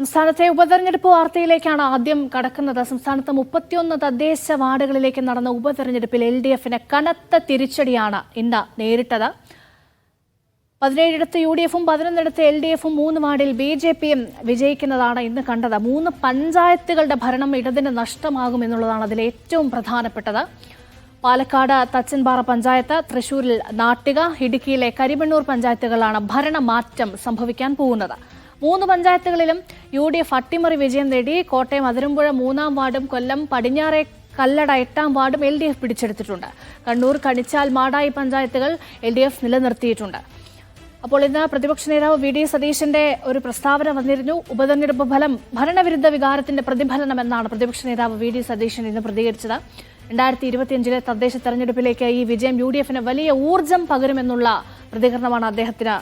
സംസ്ഥാനത്തെ ഉപതെരഞ്ഞെടുപ്പ് വാർത്തയിലേക്കാണ് ആദ്യം കടക്കുന്നത്. സംസ്ഥാനത്ത് 31 തദ്ദേശ വാർഡുകളിലേക്ക് നടന്ന ഉപതെരഞ്ഞെടുപ്പിൽ LDFന് കനത്ത തിരിച്ചടിയാണ് ഇന്ന് നേരിട്ടത്. 17 UDFും 11 LDFും 3 വാർഡിൽ BJPയും വിജയിക്കുന്നതാണ് ഇന്ന് കണ്ടത്. 3 പഞ്ചായത്തുകളുടെ ഭരണം ഇടതിന് നഷ്ടമാകുമെന്നുള്ളതാണ് അതിൽ ഏറ്റവും പ്രധാനപ്പെട്ടത്. പാലക്കാട് തച്ചൻപാറ പഞ്ചായത്ത്, തൃശൂരിൽ നാട്ടിക, ഇടുക്കിയിലെ കരിമണ്ണൂർ പഞ്ചായത്തുകളാണ് ഭരണമാറ്റം സംഭവിക്കാൻ പോകുന്നത്. 3 പഞ്ചായത്തുകളിലും UDF അട്ടിമറി വിജയം നേടി. കോട്ടയം അതിരമ്പുഴ 3-ാം വാർഡും കൊല്ലം പടിഞ്ഞാറെ കല്ലട 8-ാം വാർഡും LDF പിടിച്ചെടുത്തിട്ടുണ്ട്. കണ്ണൂർ കണിച്ചാൽ മാടായി പഞ്ചായത്തുകൾ LDF നിലനിർത്തിയിട്ടുണ്ട്. അപ്പോൾ ഇന്ന് പ്രതിപക്ഷ നേതാവ് VD സതീശന്റെ ഒരു പ്രസ്താവന വന്നിരുന്നു. ഉപതെരഞ്ഞെടുപ്പ് ഫലം ഭരണവിരുദ്ധ വികാരത്തിന്റെ പ്രതിഫലനമെന്നാണ് പ്രതിപക്ഷ നേതാവ് VD സതീശൻ ഇന്ന് പ്രതികരിച്ചത്. 2025 തദ്ദേശ തെരഞ്ഞെടുപ്പിലേക്ക് ഈ വിജയം UDFന് വലിയ ഊർജം പകരുമെന്നുള്ള പ്രതികരണമാണ് അദ്ദേഹത്തിന്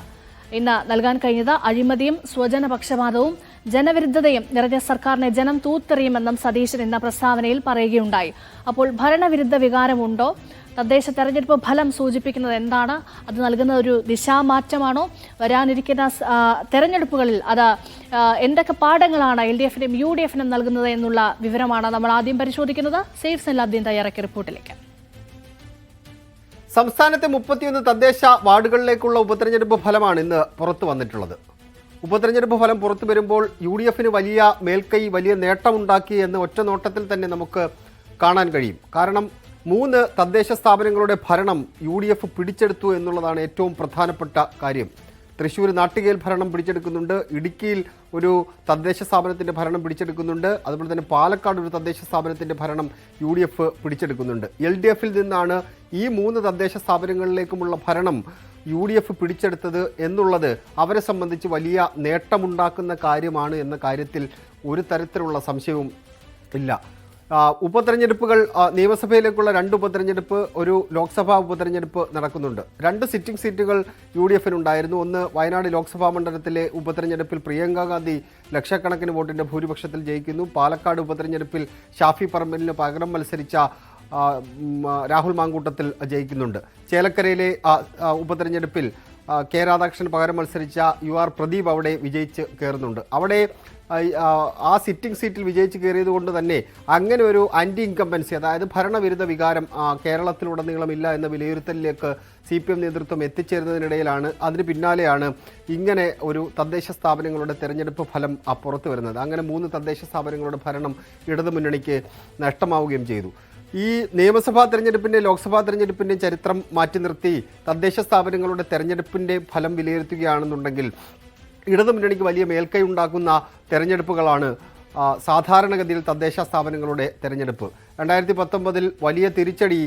ഇന്ന് നൽകാൻ കഴിഞ്ഞത്. അഴിമതിയും സ്വജനപക്ഷപാതവും ജനവിരുദ്ധതയും നിറഞ്ഞ സർക്കാരിനെ ജനം തൂത്തെറിയുമെന്നും സതീശൻ ഇന്ന് പ്രസ്താവനയിൽ പറയുകയുണ്ടായി. അപ്പോൾ ഭരണവിരുദ്ധ വികാരമുണ്ടോ? തദ്ദേശ തെരഞ്ഞെടുപ്പ് ഫലം സൂചിപ്പിക്കുന്നത് എന്താണ്? അത് നൽകുന്ന ഒരു ദിശാമാറ്റമാണോ? വരാനിരിക്കുന്ന തെരഞ്ഞെടുപ്പുകളിൽ അത് എന്തൊക്കെ പാഠങ്ങളാണ് LDFനും UDFനും നൽകുന്നത് എന്നുള്ള വിവരമാണ് നമ്മൾ ആദ്യം പരിശോധിക്കുന്നത്. സെയ്ഫ് സലാദ്ദീൻ തയ്യാറാക്കിയ റിപ്പോർട്ടിലേക്ക്. സംസ്ഥാനത്തെ 31 തദ്ദേശ വാർഡുകളിലേക്കുള്ള ഉപതെരഞ്ഞെടുപ്പ് ഫലമാണ് ഇന്ന് പുറത്തു വന്നിട്ടുള്ളത്. ഉപതെരഞ്ഞെടുപ്പ് ഫലം പുറത്തു വരുമ്പോൾ UDFന് വലിയ മേൽക്കൈ, വലിയ നേട്ടമുണ്ടാക്കി എന്ന് ഒറ്റ നോട്ടത്തിൽ തന്നെ നമുക്ക് കാണാൻ കഴിയും. കാരണം 3 തദ്ദേശ സ്ഥാപനങ്ങളുടെ ഭരണം UDF പിടിച്ചെടുത്തു എന്നുള്ളതാണ് ഏറ്റവും പ്രധാനപ്പെട്ട കാര്യം. തൃശ്ശൂർ നാട്ടികയിൽ ഭരണം പിടിച്ചെടുക്കുന്നുണ്ട്, ഇടുക്കിയിൽ ഒരു തദ്ദേശ സ്ഥാപനത്തിൻ്റെ ഭരണം പിടിച്ചെടുക്കുന്നുണ്ട്, അതുപോലെ തന്നെ പാലക്കാട് ഒരു തദ്ദേശ സ്ഥാപനത്തിൻ്റെ ഭരണം UDF പിടിച്ചെടുക്കുന്നുണ്ട്. LDFിൽ നിന്നാണ് ഈ 3 തദ്ദേശ സ്ഥാപനങ്ങളിലേക്കുമുള്ള ഭരണം UDF പിടിച്ചെടുത്തത് എന്നുള്ളത് അവരെ സംബന്ധിച്ച് വലിയ നേട്ടമുണ്ടാക്കുന്ന കാര്യമാണ് എന്ന കാര്യത്തിൽ ഒരു തരത്തിലുള്ള സംശയവും ഇല്ല. ഉപതെരഞ്ഞെടുപ്പുകൾ, നിയമസഭയിലേക്കുള്ള 2 ഉപതെരഞ്ഞെടുപ്പ്, ഒരു ലോക്സഭാ ഉപതെരഞ്ഞെടുപ്പ് നടക്കുന്നുണ്ട്. 2 സിറ്റിംഗ് സീറ്റുകൾ UDFനുണ്ടായിരുന്നു. ഒന്ന് വയനാട് ലോക്സഭാ മണ്ഡലത്തിലെ ഉപതെരഞ്ഞെടുപ്പിൽ പ്രിയങ്ക ഗാന്ധി ലക്ഷക്കണക്കിന് വോട്ടിൻ്റെ ഭൂരിപക്ഷത്തിൽ ജയിക്കുന്നു. പാലക്കാട് ഉപതെരഞ്ഞെടുപ്പിൽ ഷാഫി പറമ്പലിന് പകരം മത്സരിച്ച രാഹുൽ മാങ്കൂട്ടത്തിൽ ജയിക്കുന്നുണ്ട്. ചേലക്കരയിലെ ഉപതെരഞ്ഞെടുപ്പിൽ കെ രാധാകൃഷ്ണൻ പകരം മത്സരിച്ച UR പ്രദീപ് അവിടെ വിജയിച്ച് കയറുന്നുണ്ട്. അവിടെ ആ സിറ്റിംഗ് സീറ്റിൽ വിജയിച്ച് കയറിയത് കൊണ്ട് തന്നെ അങ്ങനെ ഒരു ആൻറ്റി ഇൻകംബൻസി, അതായത് ഭരണവിരുദ്ധ വികാരം കേരളത്തിലുടനീളമില്ല എന്ന വിലയിരുത്തലിലേക്ക് CPM നേതൃത്വം എത്തിച്ചേരുന്നതിനിടയിലാണ്, അതിന് പിന്നാലെയാണ് ഇങ്ങനെ ഒരു തദ്ദേശ സ്ഥാപനങ്ങളുടെ തെരഞ്ഞെടുപ്പ് ഫലം പുറത്തു വരുന്നത്. അങ്ങനെ 3 തദ്ദേശ സ്ഥാപനങ്ങളുടെ ഭരണം ഇടതുമുന്നണിക്ക് നഷ്ടമാവുകയും ചെയ്തു. ഈ നിയമസഭാ തെരഞ്ഞെടുപ്പിൻ്റെ, ലോക്സഭാ തെരഞ്ഞെടുപ്പിൻ്റെ ചരിത്രം മാറ്റി നിർത്തി തദ്ദേശ സ്ഥാപനങ്ങളുടെ തെരഞ്ഞെടുപ്പിൻ്റെ ഫലം വിലയിരുത്തുകയാണെന്നുണ്ടെങ്കിൽ ഇടതുമുന്നണിക്ക് വലിയ മേൽക്കൈ ഉണ്ടാക്കുന്ന തെരഞ്ഞെടുപ്പുകളാണ് സാധാരണഗതിയിൽ തദ്ദേശ സ്ഥാപനങ്ങളുടെ തെരഞ്ഞെടുപ്പ്. 2019 വലിയ തിരിച്ചടി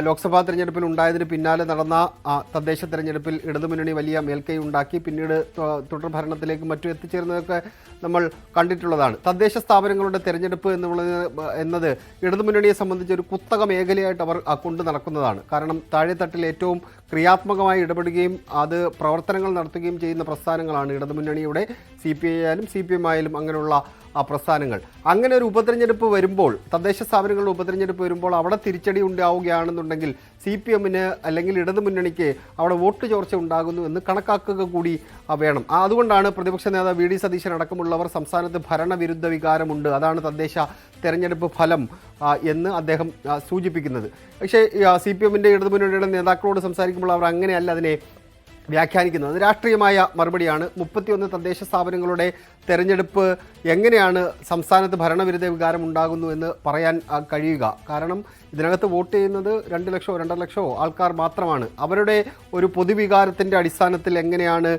ലോക്സഭാ തെരഞ്ഞെടുപ്പിൽ ഉണ്ടായതിന് പിന്നാലെ നടന്ന തദ്ദേശ തെരഞ്ഞെടുപ്പിൽ ഇടതുമുന്നണി വലിയ മേൽക്കൈ ഉണ്ടാക്കി. പിന്നീട് തുടർ ഭരണത്തിലേക്ക് മറ്റും എത്തിച്ചേർന്നതൊക്കെ നമ്മൾ കണ്ടിട്ടുള്ളതാണ്. തദ്ദേശ സ്ഥാപനങ്ങളുടെ തെരഞ്ഞെടുപ്പ് എന്നത് ഇടതുമുന്നണിയെ സംബന്ധിച്ച് ഒരു കുത്തക മേഖലയായിട്ട് അവർ കൊണ്ടു നടക്കുന്നതാണ്. കാരണം താഴെത്തട്ടിൽ ഏറ്റവും ക്രിയാത്മകമായി ഇടപെടുകയും അത് പ്രവർത്തനങ്ങൾ നടത്തുകയും ചെയ്യുന്ന പ്രസ്ഥാനങ്ങളാണ് ഇടതുമുന്നണിയുടെ CPI ആയാലും CPM ആയാലും അങ്ങനെയുള്ള പ്രസ്ഥാനങ്ങൾ. അങ്ങനെ ഒരു ഉപതെരഞ്ഞെടുപ്പ് വരുമ്പോൾ, തദ്ദേശ സ്ഥാപനങ്ങളുടെ ഉപതെരഞ്ഞെടുപ്പ് വരുമ്പോൾ അവിടെ തിരിച്ചടി ഉണ്ടാവുകയാണെന്നുണ്ടെങ്കിൽ CPMന് അല്ലെങ്കിൽ ഇടതുമുന്നണിക്ക് അവിടെ വോട്ട് ചോർച്ച ഉണ്ടാകുന്നു എന്ന് കണക്കാക്കുക കൂടി വേണം. അതുകൊണ്ടാണ് പ്രതിപക്ഷ നേതാവ് VD സതീശൻ അടക്കമുള്ളവർ സംസ്ഥാനത്ത് ഭരണവിരുദ്ധ വികാരമുണ്ട്, അതാണ് തദ്ദേശ തെരഞ്ഞെടുപ്പ് ഫലം എന്ന് അദ്ദേഹം സൂചിപ്പിക്കുന്നത്. പക്ഷേ CPMൻ്റെ ഇടതുമുന്നണിയുടെ നേതാക്കളോട് സംസാരിക്കുമ്പോൾ അവർ അങ്ങനെയല്ല അതിനെ വ്യാഖ്യാനിക്കുന്നത്. അത് രാഷ്ട്രീയമായ മറുപടിയാണ്. 31 തദ്ദേശ സ്ഥാപനങ്ങളുടെ തെരഞ്ഞെടുപ്പ് എങ്ങനെയാണ് സംസ്ഥാനത്ത് ഭരണവിരുദ്ധ വികാരം ഉണ്ടാകുന്നു എന്ന് പറയാൻ കഴിയുക? കാരണം ഇതിനകത്ത് വോട്ട് ചെയ്യുന്നത് 2 ലക്ഷമോ 2.5 ലക്ഷമോ ആൾക്കാർ മാത്രമാണ്. അവരുടെ ഒരു പൊതുവികാരത്തിൻ്റെ അടിസ്ഥാനത്തിൽ എങ്ങനെയാണ്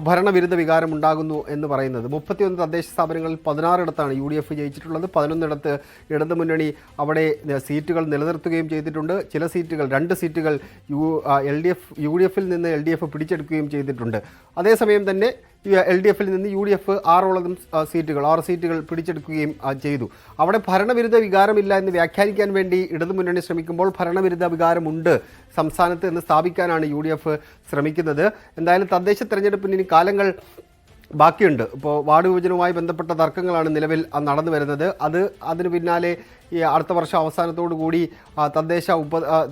ഭരണവിരുദ്ധ വികാരം ഉണ്ടാകുന്നു എന്ന് പറയുന്നത്? 31 തദ്ദേശ സ്ഥാപനങ്ങളിൽ 16 UDF ജയിച്ചിട്ടുള്ളത്. 11 ഇടതുമുന്നണി അവിടെ സീറ്റുകൾ നിലനിർത്തുകയും ചെയ്തിട്ടുണ്ട്. ചില സീറ്റുകൾ, 2 സീറ്റുകൾ UDFിൽ നിന്ന് LDF പിടിച്ചെടുക്കുകയും ചെയ്തിട്ടുണ്ട്. അതേസമയം തന്നെ LDFിൽ നിന്ന് UDF 6 സീറ്റുകൾ പിടിച്ചെടുക്കുകയും ചെയ്തു. അവിടെ ഭരണവിരുദ്ധ വികാരമില്ല എന്ന് വ്യാഖ്യാനിക്കാൻ വേണ്ടി ഇടതുമുന്നണി ശ്രമിക്കുമ്പോൾ ഭരണവിരുദ്ധ വികാരമുണ്ട് സംസ്ഥാനത്ത് എന്ന് സ്ഥാപിക്കാനാണ് UDF ശ്രമിക്കുന്നത്. എന്തായാലും തദ്ദേശ തെരഞ്ഞെടുപ്പിന് ഇനി കാലങ്ങൾ ബാക്കിയുണ്ട്. ഇപ്പോൾ വാർഡ് വിഭജനവുമായി ബന്ധപ്പെട്ട തർക്കങ്ങളാണ് നിലവിൽ നടന്നു വരുന്നത്. അതിന് പിന്നാലെ ഈ അടുത്ത വർഷം അവസാനത്തോടു കൂടി തദ്ദേശ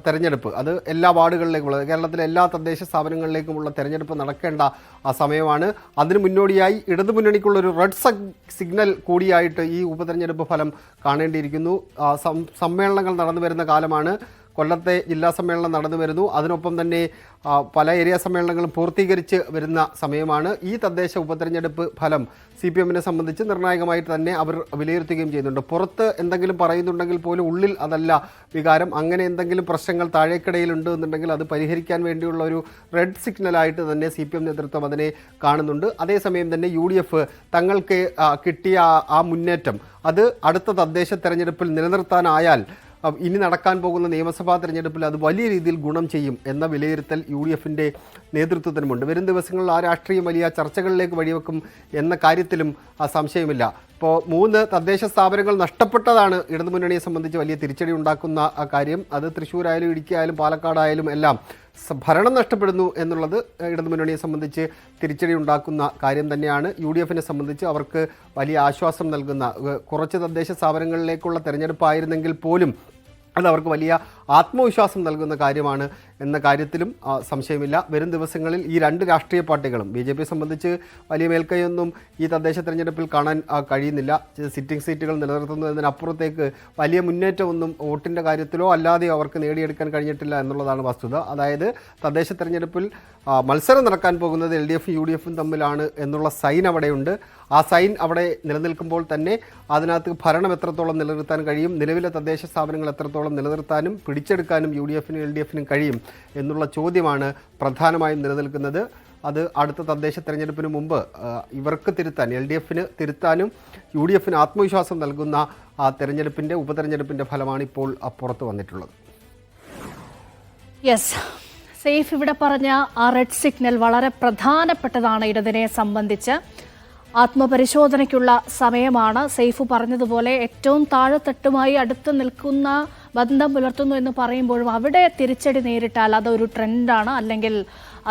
തെരഞ്ഞെടുപ്പ്, അത് എല്ലാ വാർഡുകളിലേക്കുമുള്ള കേരളത്തിലെ എല്ലാ തദ്ദേശ സ്ഥാപനങ്ങളിലേക്കുമുള്ള തെരഞ്ഞെടുപ്പ് നടക്കേണ്ട സമയമാണ്. അതിന് മുന്നോടിയായി ഇടതുമുന്നണിക്കുള്ളൊരു റെഡ് സിഗ്നൽ കൂടിയായിട്ട് ഈ ഉപതെരഞ്ഞെടുപ്പ് ഫലം കാണേണ്ടിയിരിക്കുന്നു. സമ്മേളനങ്ങൾ നടന്നു വരുന്ന കാലമാണ്. കൊല്ലത്തെ ജില്ലാ സമ്മേളനം നടന്നു വരുന്നു. അതിനൊപ്പം തന്നെ പല ഏരിയ സമ്മേളനങ്ങളും പൂർത്തീകരിച്ച് വരുന്ന സമയമാണ്. ഈ തദ്ദേശ ഉപതെരഞ്ഞെടുപ്പ് ഫലം CPM-നെ സംബന്ധിച്ച് നിർണായകമായിട്ട് തന്നെ അവർ വിലയിരുത്തുകയും ചെയ്യുന്നുണ്ട്. പുറത്ത് എന്തെങ്കിലും പറയുന്നുണ്ടെങ്കിൽ പോലും ഉള്ളിൽ അതല്ല വികാരം. അങ്ങനെ എന്തെങ്കിലും പ്രശ്നങ്ങൾ താഴേക്കിടയിലുണ്ട് എന്നുണ്ടെങ്കിൽ അത് പരിഹരിക്കാൻ വേണ്ടിയുള്ള ഒരു റെഡ് സിഗ്നലായിട്ട് തന്നെ CPM നേതൃത്വം അതിനെ കാണുന്നുണ്ട്. അതേസമയം തന്നെ UDF തങ്ങൾക്ക് കിട്ടിയ ആ മുന്നേറ്റം അത് അടുത്ത തദ്ദേശ തെരഞ്ഞെടുപ്പിൽ നിലനിർത്താനായാൽ ഇനി നടക്കാൻ പോകുന്ന നിയമസഭാ തെരഞ്ഞെടുപ്പിൽ അത് വലിയ രീതിയിൽ ഗുണം ചെയ്യും എന്ന വിലയിരുത്തൽ UDF-ൻ്റെ നേതൃത്വത്തിനുമുണ്ട്. വരും ദിവസങ്ങളിൽ ആ രാഷ്ട്രീയം വലിയ ചർച്ചകളിലേക്ക് വഴിവെക്കും എന്ന കാര്യത്തിലും സംശയമില്ല. ഇപ്പോൾ 3 തദ്ദേശ സ്ഥാപനങ്ങൾ നഷ്ടപ്പെട്ടതാണ് ഇടതുമുന്നണിയെ സംബന്ധിച്ച് വലിയ തിരിച്ചടി ഉണ്ടാക്കുന്ന കാര്യം. അത് തൃശ്ശൂരായാലും ഇടുക്കിയായാലും പാലക്കാടായാലും എല്ലാം ഭരണം നഷ്ടപ്പെടുന്നു എന്നുള്ളത് ഇടതുമുന്നണിയെ സംബന്ധിച്ച് തിരിച്ചടി ഉണ്ടാക്കുന്ന കാര്യം തന്നെയാണ്. UDF-നെ സംബന്ധിച്ച് അവർക്ക് വലിയ ആശ്വാസം നൽകുന്ന, കുറച്ച് തദ്ദേശ സ്ഥാപനങ്ങളിലേക്കുള്ള തെരഞ്ഞെടുപ്പായിരുന്നെങ്കിൽ പോലും അത് അവർക്ക് വലിയ ആത്മവിശ്വാസം നൽകുന്ന കാര്യമാണ് എന്ന കാര്യത്തിലും സംശയമില്ല. വരും ദിവസങ്ങളിൽ ഈ 2 രാഷ്ട്രീയ പാർട്ടികളും, BJP സംബന്ധിച്ച് വലിയ മേൽക്കൈയൊന്നും ഈ തദ്ദേശ തെരഞ്ഞെടുപ്പിൽ കാണാൻ കഴിയുന്നില്ല. സിറ്റിംഗ് സീറ്റുകൾ നിലനിർത്തുന്നതിനപ്പുറത്തേക്ക് വലിയ മുന്നേറ്റമൊന്നും വോട്ടിൻ്റെ കാര്യത്തിലോ അല്ലാതെയോ അവർക്ക് നേടിയെടുക്കാൻ കഴിഞ്ഞിട്ടില്ല എന്നുള്ളതാണ് വസ്തുത. അതായത് തദ്ദേശ തെരഞ്ഞെടുപ്പിൽ മത്സരം നടക്കാൻ പോകുന്നത് LDF-ഉം UDF-ഉം തമ്മിലാണ് എന്നുള്ള സൈൻ അവിടെയുണ്ട്. ആ സൈൻ അവിടെ നിലനിൽക്കുമ്പോൾ തന്നെ അതിനകത്ത് ഭരണം എത്രത്തോളം നിലനിർത്താൻ കഴിയും, നിലവിലെ തദ്ദേശ സ്ഥാപനങ്ങൾ എത്രത്തോളം നിലനിർത്താനും പിടിച്ചെടുക്കാനും UDF-നും LDF-നും കഴിയും എന്നുള്ള ചോദ്യമാണ് പ്രധാനമായും നിലനിൽക്കുന്നത്. അത് അടുത്ത തദ്ദേശ തെരഞ്ഞെടുപ്പിന് മുമ്പ് ഇവർക്ക് തിരുത്താൻ, LDF-ന് തിരുത്താനും UDF-ന് ആത്മവിശ്വാസം നൽകുന്ന ആ തെരഞ്ഞെടുപ്പിൻ്റെ ഉപതെരഞ്ഞെടുപ്പിൻ്റെ ഫലമാണ് ഇപ്പോൾ പുറത്തു വന്നിട്ടുള്ളത്. യെസ്, സെയ്ഫ് ഇവിടെ പറഞ്ഞ ആ റെഡ് സിഗ്നൽ വളരെ പ്രധാനപ്പെട്ടതാണ് ഇടതിനെ സംബന്ധിച്ച്. ആത്മപരിശോധനയ്ക്കുള്ള സമയമാണ്. സെയ്ഫ് പറഞ്ഞതുപോലെ ഏറ്റവും താഴെത്തട്ടുമായി അടുത്ത് നിൽക്കുന്ന, ബന്ധം പുലർത്തുന്നു എന്ന് പറയുമ്പോഴും അവിടെ തിരിച്ചടി നേരിട്ടാൽ അതൊരു ട്രെൻഡാണ്, അല്ലെങ്കിൽ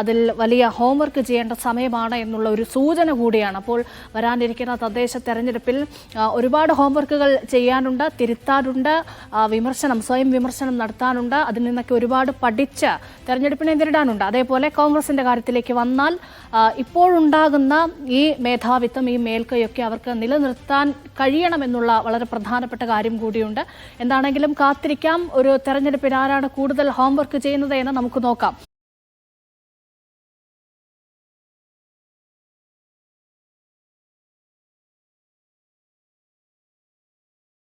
അതിൽ വലിയ ഹോംവർക്ക് ചെയ്യേണ്ട സമയമാണ് എന്നുള്ള ഒരു സൂചന കൂടിയാണ്. അപ്പോൾ വരാനിരിക്കുന്ന തദ്ദേശ തെരഞ്ഞെടുപ്പിൽ ഒരുപാട് ഹോംവർക്കുകൾ ചെയ്യാനുണ്ട്, തിരുത്താനുണ്ട്, സ്വയം വിമർശനം നടത്താനുണ്ട്, അതിൽ നിന്നൊക്കെ ഒരുപാട് പഠിച്ച് തെരഞ്ഞെടുപ്പിനെ നേരിടാനുണ്ട്. അതേപോലെ കോൺഗ്രസിൻ്റെ കാര്യത്തിലേക്ക് വന്നാൽ ഇപ്പോഴുണ്ടാകുന്ന ഈ മേധാവിത്വം, ഈ മേൽക്കൈയൊക്കെ അവർക്ക് നിലനിർത്താൻ കഴിയണമെന്നുള്ള വളരെ പ്രധാനപ്പെട്ട കാര്യം കൂടിയുണ്ട്. എന്താണെങ്കിലും കാത്തിരിക്കാം. ഒരു തെരഞ്ഞെടുപ്പിൽ ആരാണ് കൂടുതൽ ഹോംവർക്ക് ചെയ്യുന്നത് എന്ന് നമുക്ക് നോക്കാം.